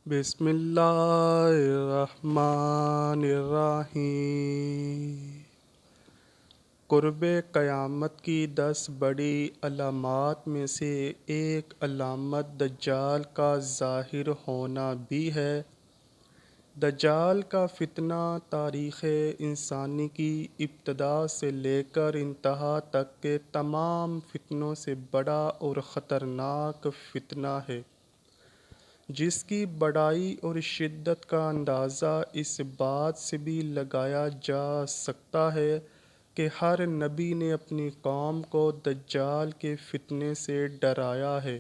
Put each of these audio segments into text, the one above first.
بسم اللہ الرحمن الرحیم۔ قرب قیامت کی 10 بڑی علامات میں سے ایک علامت دجال کا ظاہر ہونا بھی ہے۔ دجال کا فتنہ تاریخ انسانی کی ابتدا سے لے کر انتہا تک کے تمام فتنوں سے بڑا اور خطرناک فتنہ ہے، جس کی بڑائی اور شدت کا اندازہ اس بات سے بھی لگایا جا سکتا ہے کہ ہر نبی نے اپنی قوم کو دجال کے فتنے سے ڈرایا ہے۔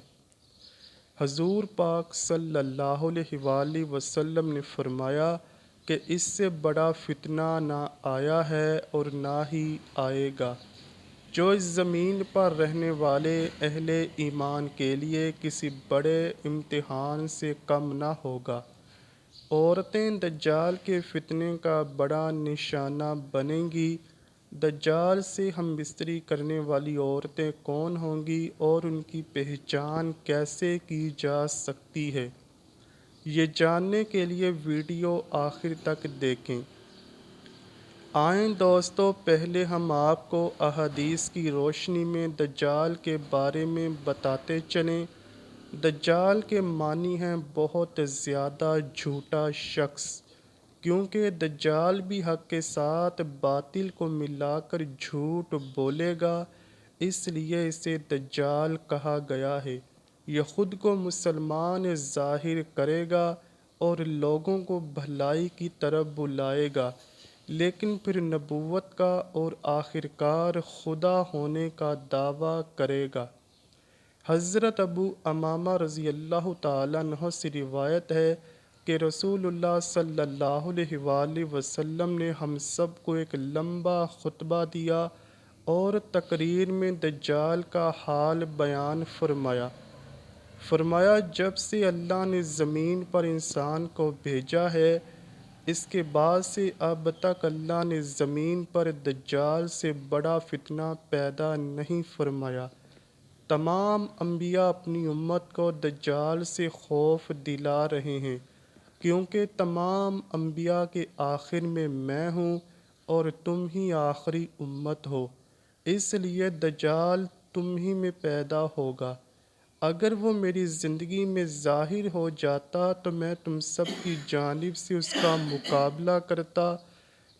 حضور پاک صلی اللہ علیہ وآلہ وسلم نے فرمایا کہ اس سے بڑا فتنہ نہ آیا ہے اور نہ ہی آئے گا، جو اس زمین پر رہنے والے اہل ایمان کے لیے کسی بڑے امتحان سے کم نہ ہوگا۔ عورتیں دجال کے فتنے کا بڑا نشانہ بنیں گی۔ دجال سے ہم بستری کرنے والی عورتیں کون ہوں گی اور ان کی پہچان کیسے کی جا سکتی ہے، یہ جاننے کے لیے ویڈیو آخر تک دیکھیں۔ آئیں دوستو، پہلے ہم آپ کو احادیث کی روشنی میں دجال کے بارے میں بتاتے چلیں۔ دجال کے معنی ہیں بہت زیادہ جھوٹا شخص، کیونکہ دجال بھی حق کے ساتھ باطل کو ملا کر جھوٹ بولے گا، اس لیے اسے دجال کہا گیا ہے۔ یہ خود کو مسلمان ظاہر کرے گا اور لوگوں کو بھلائی کی طرف بلائے گا، لیکن پھر نبوت کا اور آخرکار خدا ہونے کا دعویٰ کرے گا۔ حضرت ابو امامہ رضی اللہ تعالیٰ عنہ سے روایت ہے کہ رسول اللہ صلی اللہ علیہ وآلہ وسلم نے ہم سب کو ایک لمبا خطبہ دیا اور تقریر میں دجال کا حال بیان فرمایا جب سے اللہ نے زمین پر انسان کو بھیجا ہے، اس کے بعد سے اب تک اللہ نے زمین پر دجال سے بڑا فتنہ پیدا نہیں فرمایا۔ تمام انبیاء اپنی امت کو دجال سے خوف دلا رہے ہیں، کیونکہ تمام انبیاء کے آخر میں ہوں اور تم ہی آخری امت ہو، اس لیے دجال تم ہی میں پیدا ہوگا۔ اگر وہ میری زندگی میں ظاہر ہو جاتا تو میں تم سب کی جانب سے اس کا مقابلہ کرتا،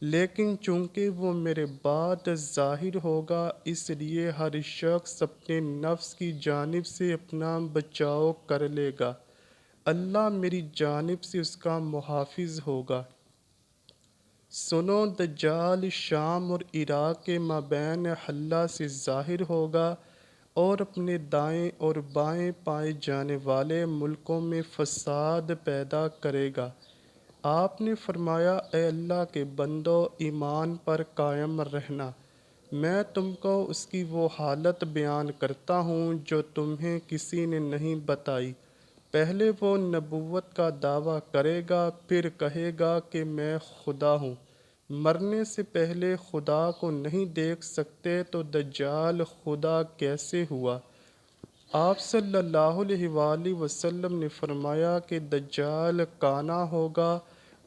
لیکن چونکہ وہ میرے بعد ظاہر ہوگا، اس لیے ہر شخص اپنے نفس کی جانب سے اپنا بچاؤ کر لے گا، اللہ میری جانب سے اس کا محافظ ہوگا۔ سنو، دجال شام اور عراق کے مابین حلہ سے ظاہر ہوگا اور اپنے دائیں اور بائیں پائے جانے والے ملکوں میں فساد پیدا کرے گا۔ آپ نے فرمایا، اے اللہ کے بندو، ایمان پر قائم رہنا، میں تم کو اس کی وہ حالت بیان کرتا ہوں جو تمہیں کسی نے نہیں بتائی۔ پہلے وہ نبوت کا دعویٰ کرے گا، پھر کہے گا کہ میں خدا ہوں۔ مرنے سے پہلے خدا کو نہیں دیکھ سکتے تو دجال خدا کیسے ہوا؟ آپ صلی اللہ علیہ وآلہ وسلم نے فرمایا کہ دجال کانا ہوگا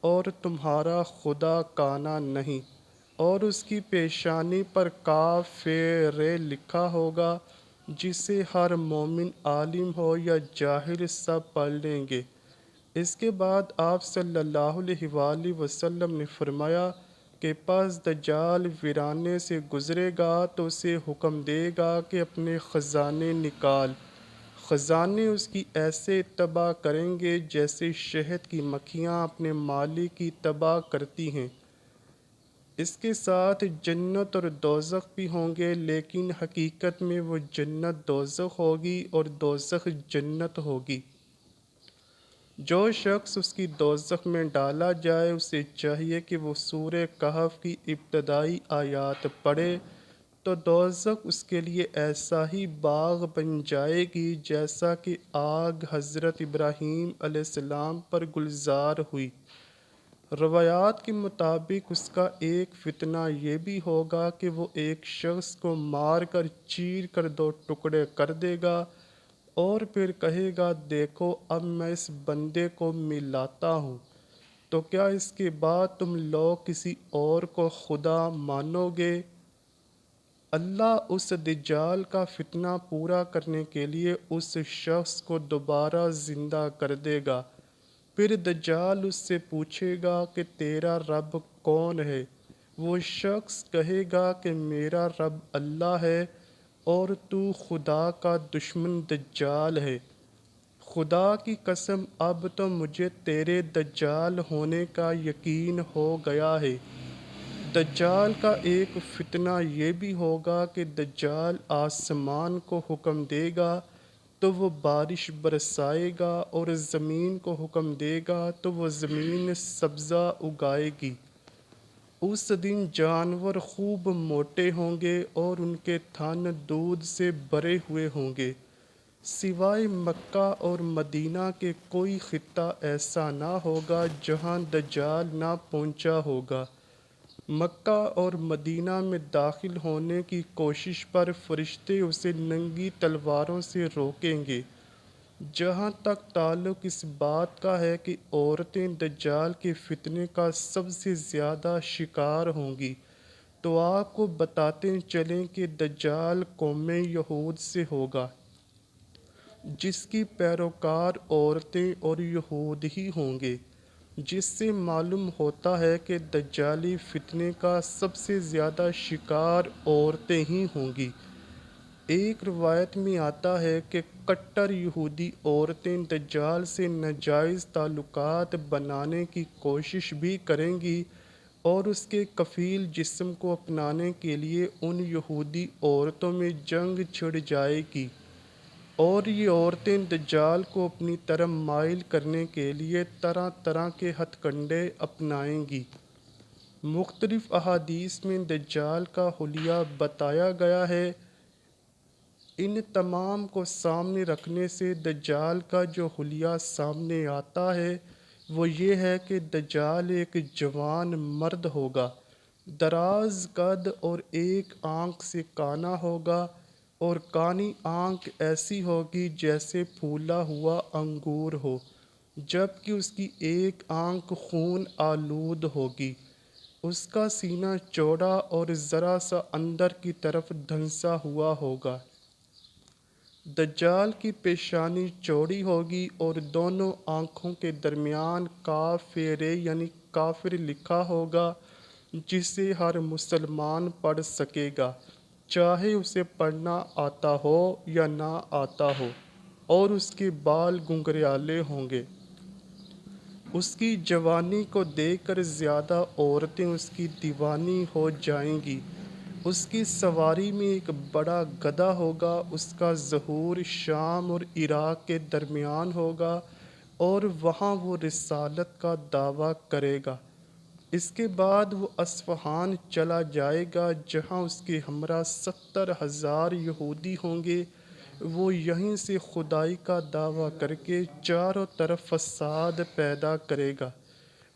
اور تمہارا خدا کانا نہیں، اور اس کی پیشانی پر کاف ر لکھا ہوگا، جسے ہر مومن عالم ہو یا جاہل سب پڑھ لیں گے۔ اس کے بعد آپ صلی اللہ علیہ وآلہ وسلم نے فرمایا کہ پس دجال ویرانے سے گزرے گا تو اسے حکم دے گا کہ اپنے خزانے نکال۔ خزانے اس کی ایسے تباہ کریں گے جیسے شہد کی مکھیاں اپنے مالک کی تباہ کرتی ہیں۔ اس کے ساتھ جنت اور دوزخ بھی ہوں گے، لیکن حقیقت میں وہ جنت دوزخ ہوگی اور دوزخ جنت ہوگی۔ جو شخص اس کی دوزخ میں ڈالا جائے، اسے چاہیے کہ وہ سورہ کہف کی ابتدائی آیات پڑھے، تو دوزخ اس کے لیے ایسا ہی باغ بن جائے گی جیسا کہ آگ حضرت ابراہیم علیہ السلام پر گلزار ہوئی۔ روایات کے مطابق اس کا ایک فتنہ یہ بھی ہوگا کہ وہ ایک شخص کو مار کر چیر کر 2 ٹکڑے کر دے گا، اور پھر کہے گا دیکھو اب میں اس بندے کو ملاتا ہوں، تو کیا اس کے بعد تم لوگ کسی اور کو خدا مانو گے؟ اللہ اس دجال کا فتنہ پورا کرنے کے لیے اس شخص کو دوبارہ زندہ کر دے گا۔ پھر دجال اس سے پوچھے گا کہ تیرا رب کون ہے؟ وہ شخص کہے گا کہ میرا رب اللہ ہے اور تو خدا کا دشمن دجال ہے۔ خدا کی قسم اب تو مجھے تیرے دجال ہونے کا یقین ہو گیا ہے۔ دجال کا ایک فتنہ یہ بھی ہوگا کہ دجال آسمان کو حکم دے گا تو وہ بارش برسائے گا، اور زمین کو حکم دے گا تو وہ زمین سبزہ اگائے گی۔ اس دن جانور خوب موٹے ہوں گے اور ان کے تھن دودھ سے بھرے ہوئے ہوں گے۔ سوائے مکہ اور مدینہ کے کوئی خطہ ایسا نہ ہوگا جہاں دجال نہ پہنچا ہوگا۔ مکہ اور مدینہ میں داخل ہونے کی کوشش پر فرشتے اسے ننگی تلواروں سے روکیں گے۔ جہاں تک تعلق اس بات کا ہے کہ عورتیں دجال کے فتنے کا سب سے زیادہ شکار ہوں گی، تو آپ کو بتاتے چلیں کہ دجال قوم یہود سے ہوگا، جس کی پیروکار عورتیں اور یہود ہی ہوں گے، جس سے معلوم ہوتا ہے کہ دجالی فتنے کا سب سے زیادہ شکار عورتیں ہی ہوں گی۔ ایک روایت میں آتا ہے کہ کٹر یہودی عورتیں دجال سے ناجائز تعلقات بنانے کی کوشش بھی کریں گی اور اس کے کفیل جسم کو اپنانے کے لیے ان یہودی عورتوں میں جنگ چھڑ جائے گی، اور یہ عورتیں دجال کو اپنی طرف مائل کرنے کے لیے طرح طرح کے ہتھ کنڈے اپنائیں گی۔ مختلف احادیث میں دجال کا حلیہ بتایا گیا ہے۔ ان تمام کو سامنے رکھنے سے دجال کا جو حلیہ سامنے آتا ہے وہ یہ ہے کہ دجال ایک جوان مرد ہوگا، دراز قد اور ایک آنکھ سے کانا ہوگا، اور کانی آنکھ ایسی ہوگی جیسے پھولا ہوا انگور ہو، جبکہ اس کی ایک آنکھ خون آلود ہوگی۔ اس کا سینہ چوڑا اور ذرا سا اندر کی طرف دھنسا ہوا ہوگا۔ دجال کی پیشانی چوڑی ہوگی اور دونوں آنکھوں کے درمیان کافر یعنی کافر لکھا ہوگا، جسے ہر مسلمان پڑھ سکے گا، چاہے اسے پڑھنا آتا ہو یا نہ آتا ہو، اور اس کے بال گھنگریالے ہوں گے۔ اس کی جوانی کو دیکھ کر زیادہ عورتیں اس کی دیوانی ہو جائیں گی۔ اس کی سواری میں ایک بڑا گدھا ہوگا، اس کا ظہور شام اور عراق کے درمیان ہوگا، اور وہاں وہ رسالت کا دعویٰ کرے گا۔ اس کے بعد وہ اصفہان چلا جائے گا، جہاں اس کے ہمراہ 70,000 یہودی ہوں گے۔ وہ یہیں سے خدائی کا دعویٰ کر کے چاروں طرف فساد پیدا کرے گا،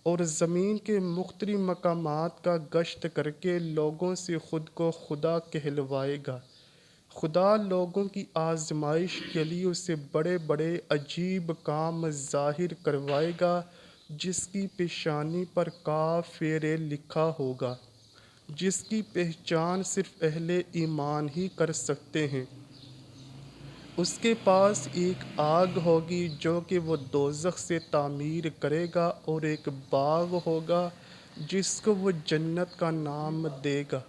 اور زمین کے مختلف مقامات کا گشت کر کے لوگوں سے خود کو خدا کہلوائے گا۔ خدا لوگوں کی آزمائش کے لیے اسے بڑے بڑے عجیب کام ظاہر کروائے گا، جس کی پیشانی پر کافر لکھا ہوگا، جس کی پہچان صرف اہل ایمان ہی کر سکتے ہیں۔ اس کے پاس ایک آگ ہوگی جو کہ وہ دوزخ سے تعمیر کرے گا، اور ایک باغ ہوگا جس کو وہ جنت کا نام دے گا،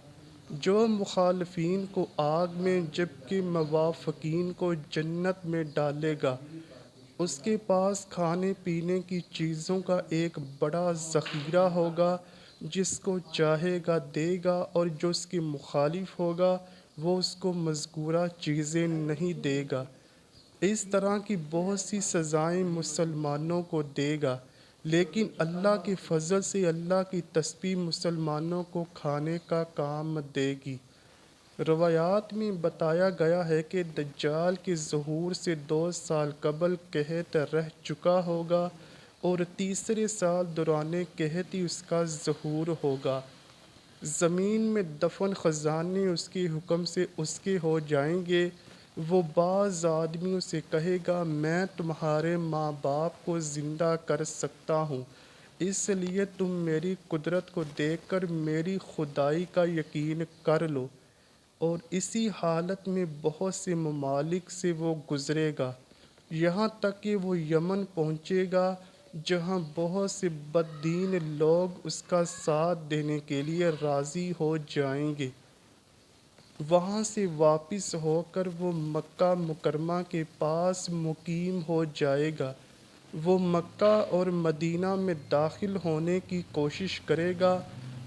جو مخالفین کو آگ میں جبکہ موافقین کو جنت میں ڈالے گا۔ اس کے پاس کھانے پینے کی چیزوں کا ایک بڑا ذخیرہ ہوگا، جس کو چاہے گا دے گا، اور جو اس کے مخالف ہوگا وہ اس کو مذکورہ چیزیں نہیں دے گا۔ اس طرح کی بہت سی سزائیں مسلمانوں کو دے گا، لیکن اللہ کے فضل سے اللہ کی تسبیح مسلمانوں کو کھانے کا کام دے گی۔ روایات میں بتایا گیا ہے کہ دجال کے ظہور سے 2 سال قبل قحط رہ چکا ہوگا، اور تیسرے سال دوران قحط ہی اس کا ظہور ہوگا۔ زمین میں دفن خزانے اس کے حکم سے اس کے ہو جائیں گے، وہ بعض آدمیوں سے کہے گا میں تمہارے ماں باپ کو زندہ کر سکتا ہوں، اس لیے تم میری قدرت کو دیکھ کر میری خدائی کا یقین کر لو۔ اور اسی حالت میں بہت سے ممالک سے وہ گزرے گا، یہاں تک کہ وہ یمن پہنچے گا، جہاں بہت سے بددین لوگ اس کا ساتھ دینے کے لیے راضی ہو جائیں گے۔ وہاں سے واپس ہو کر وہ مکہ مکرمہ کے پاس مقیم ہو جائے گا۔ وہ مکہ اور مدینہ میں داخل ہونے کی کوشش کرے گا،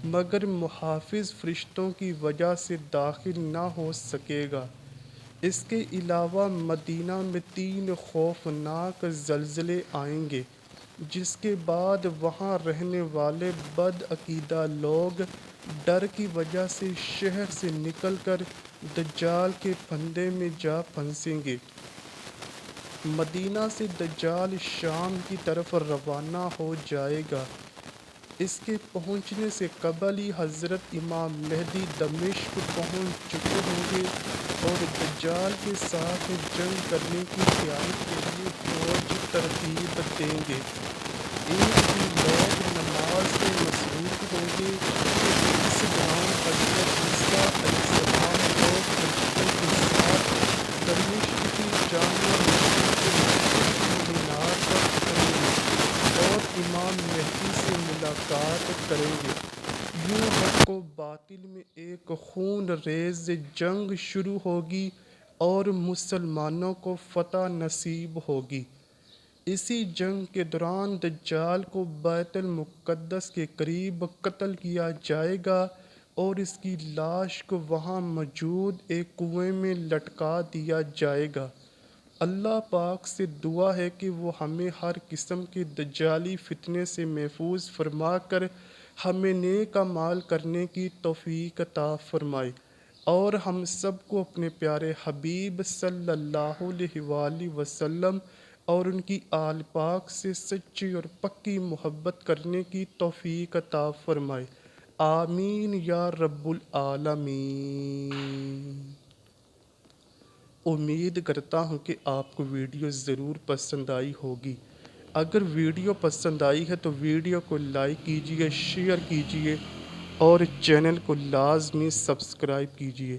مگر محافظ فرشتوں کی وجہ سے داخل نہ ہو سکے گا۔ اس کے علاوہ مدینہ میں 3 خوفناک زلزلے آئیں گے، جس کے بعد وہاں رہنے والے بدعقیدہ لوگ ڈر کی وجہ سے شہر سے نکل کر دجال کے پھندے میں جا پھنسیں گے۔ مدینہ سے دجال شام کی طرف روانہ ہو جائے گا۔ اس کے پہنچنے سے قبل ہی حضرت امام مہدی دمشق پہنچ چکے ہوں گے اور دجال کے ساتھ جنگ کرنے کی تیاری کے لیے فوج ترتیب دیں گے۔ ایک بھی لوگ نماز میں مصروف ہوں گے کہ اس دوران حضرت عیسیٰ علیہ السلام کو فرشتوں کے ساتھ دمشق کی جامع مسجد کے مشرق مینار پر اتریں گے اور امام مہدی سے ملاقات کریں گے۔ یوں حق و باطل میں ایک خون ریز جنگ شروع ہوگی اور مسلمانوں کو فتح نصیب ہوگی۔ اسی جنگ کے دوران دجال کو بیت المقدس کے قریب قتل کیا جائے گا اور اس کی لاش کو وہاں موجود ایک کنویں میں لٹکا دیا جائے گا۔ اللہ پاک سے دعا ہے کہ وہ ہمیں ہر قسم کے دجالی فتنے سے محفوظ فرما کر ہمیں نیک اعمال کرنے کی توفیق عطا فرمائے، اور ہم سب کو اپنے پیارے حبیب صلی اللہ علیہ وآلہ وسلم اور ان کی آل پاک سے سچی اور پکی محبت کرنے کی توفیق عطا فرمائے۔ آمین یا رب العالمین۔ امید کرتا ہوں کہ آپ کو ویڈیو ضرور پسند آئی ہوگی۔ اگر ویڈیو پسند آئی ہے تو ویڈیو کو لائک کیجیے، شیئر کیجیے اور چینل کو لازمی سبسکرائب کیجیے۔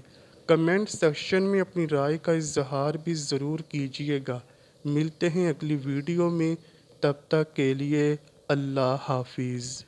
کمنٹ سیکشن میں اپنی رائے کا اظہار بھی ضرور کیجیے گا۔ ملتے ہیں اگلی ویڈیو میں، تب تک کے لیے اللہ حافظ۔